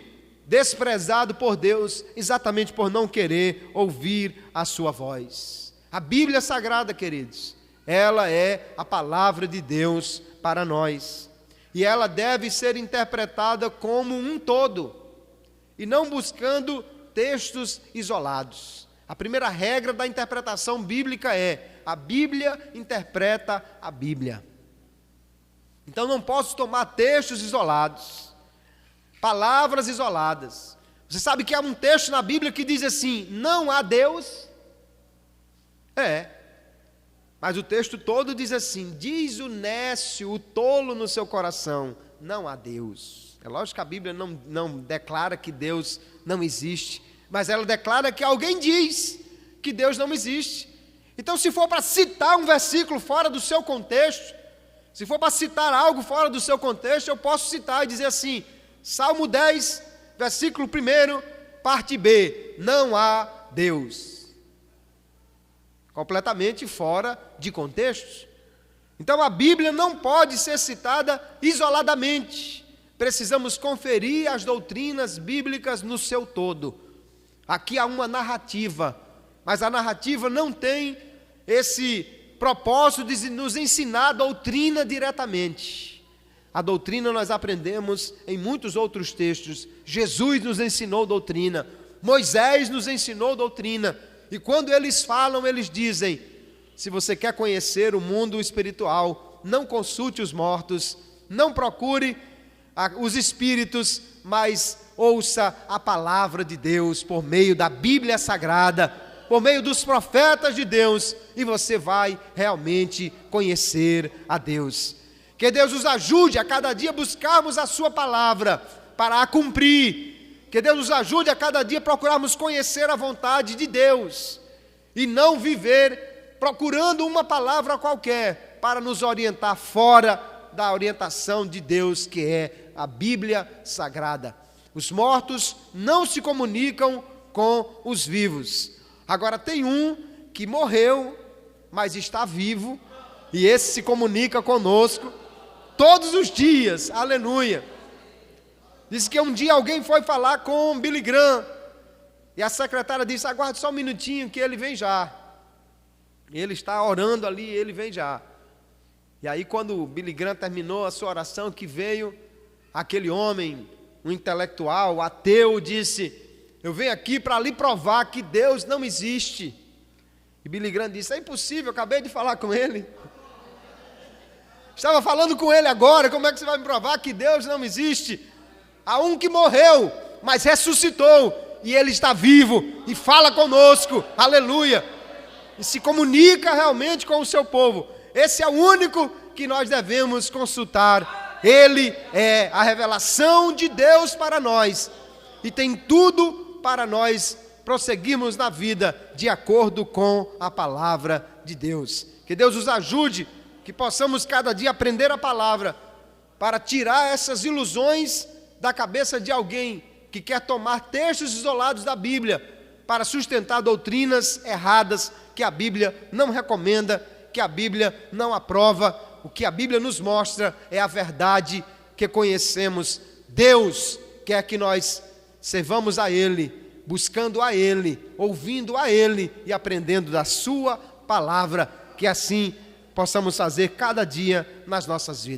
desprezado por Deus, exatamente por não querer ouvir a sua voz. A Bíblia Sagrada, queridos, ela é a palavra de Deus para nós, e ela deve ser interpretada como um todo, e não buscando textos isolados. A primeira regra da interpretação bíblica é: a Bíblia interpreta a Bíblia. Então não posso tomar textos isolados, palavras isoladas. Você sabe que há um texto na Bíblia que diz assim: não há Deus? Mas o texto todo diz assim: diz o nécio, o tolo no seu coração, não há Deus. É lógico que a Bíblia não declara que Deus não existe, mas ela declara que alguém diz que Deus não existe. Então, se for para citar um versículo fora do seu contexto, se for para citar algo fora do seu contexto, eu posso citar e dizer assim: Salmo 10, versículo 1, parte B, não há Deus. Completamente fora de contexto. Então a Bíblia não pode ser citada isoladamente. Precisamos conferir as doutrinas bíblicas no seu todo. Aqui há uma narrativa, mas a narrativa não tem esse propósito de nos ensinar a doutrina diretamente. A doutrina nós aprendemos em muitos outros textos. Jesus nos ensinou doutrina, Moisés nos ensinou doutrina. E quando eles falam, eles dizem: se você quer conhecer o mundo espiritual, não consulte os mortos, não procure os espíritos, mas ouça a palavra de Deus por meio da Bíblia Sagrada, por meio dos profetas de Deus, e você vai realmente conhecer a Deus. Que Deus nos ajude a cada dia buscarmos a sua palavra para a cumprir. Que Deus nos ajude a cada dia procurarmos conhecer a vontade de Deus e não viver procurando uma palavra qualquer para nos orientar fora da orientação de Deus, que é a Bíblia Sagrada. Os mortos não se comunicam com os vivos. Agora tem um que morreu, mas está vivo, e esse se comunica conosco todos os dias. Aleluia! Diz que um dia alguém foi falar com Billy Graham, e a secretária disse: aguarde só um minutinho que ele vem já. Ele está orando ali, ele vem já. E aí quando Billy Graham terminou a sua oração, que veio aquele homem, um intelectual, ateu, disse: eu venho aqui para lhe provar que Deus não existe. E Billy Graham disse: é impossível, eu acabei de falar com ele. Estava falando com ele agora, como é que você vai me provar que Deus não existe? Há um que morreu, mas ressuscitou, e ele está vivo, e fala conosco, aleluia, e se comunica realmente com o seu povo. Esse é o único que nós devemos consultar. Ele é a revelação de Deus para nós, e tem tudo para nós prosseguirmos na vida de acordo com a palavra de Deus. Que Deus nos ajude, que possamos cada dia aprender a palavra, para tirar essas ilusões da cabeça de alguém que quer tomar textos isolados da Bíblia para sustentar doutrinas erradas que a Bíblia não recomenda, que a Bíblia não aprova. O que a Bíblia nos mostra é a verdade que conhecemos. Deus quer que nós servamos a Ele, buscando a Ele, ouvindo a Ele e aprendendo da sua palavra, que assim possamos fazer cada dia nas nossas vidas.